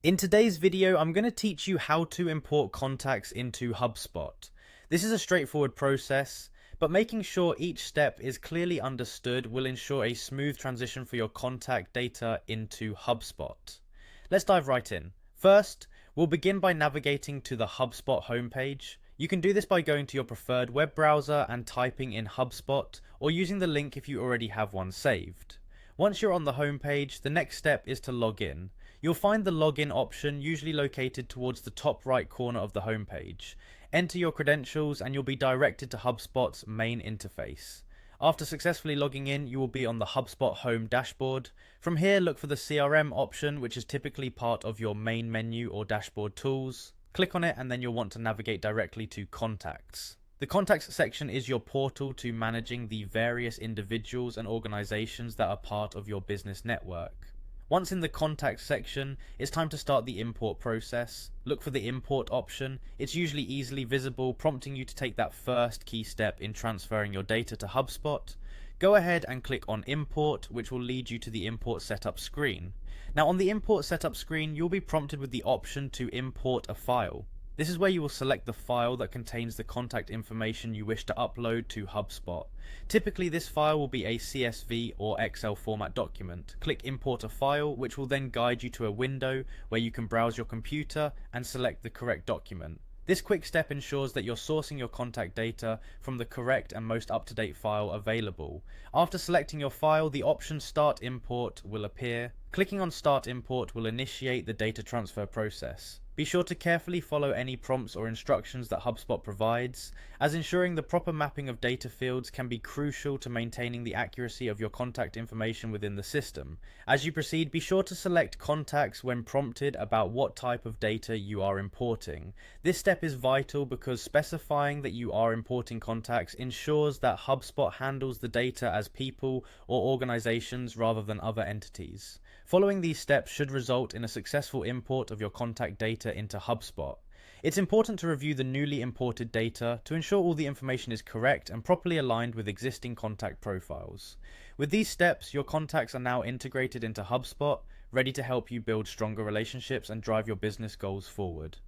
In today's video, I'm going to teach you how to import contacts into Hubspot. This is a straightforward process, but making sure each step is clearly understood will ensure a smooth transition for your contact data into Hubspot. Let's dive right in. First, we'll begin by navigating to the Hubspot homepage. You can do this by going to your preferred web browser and typing in Hubspot, or using the link if you already have one saved. Once you're on the homepage, the next step is to log in. You'll find the login option usually located towards the top right corner of the homepage. Enter your credentials and you'll be directed to HubSpot's main interface. After successfully logging in, you will be on the HubSpot home dashboard. From here, look for the CRM option, which is typically part of your main menu or dashboard tools. Click on it and then you'll want to navigate directly to Contacts. The Contacts section is your portal to managing the various individuals and organizations that are part of your business network. Once in the Contacts section, it's time to start the import process. Look for the import option. It's usually easily visible, prompting you to take that first key step in transferring your data to HubSpot. Go ahead and click on Import, which will lead you to the Import Setup screen. Now on the Import Setup screen, you'll be prompted with the option to import a file. This is where you will select the file that contains the contact information you wish to upload to HubSpot. Typically this file will be a CSV or Excel format document. Click Import a File, which will then guide you to a window where you can browse your computer and select the correct document. This quick step ensures that you're sourcing your contact data from the correct and most up-to-date file available. After selecting your file, the option Start Import will appear. Clicking on Start Import will initiate the data transfer process. Be sure to carefully follow any prompts or instructions that HubSpot provides, as ensuring the proper mapping of data fields can be crucial to maintaining the accuracy of your contact information within the system. As you proceed, be sure to select contacts when prompted about what type of data you are importing. This step is vital because specifying that you are importing contacts ensures that HubSpot handles the data as people or organizations rather than other entities. Following these steps should result in a successful import of your contact data into HubSpot. It's important to review the newly imported data to ensure all the information is correct and properly aligned with existing contact profiles. With these steps, your contacts are now integrated into HubSpot, ready to help you build stronger relationships and drive your business goals forward.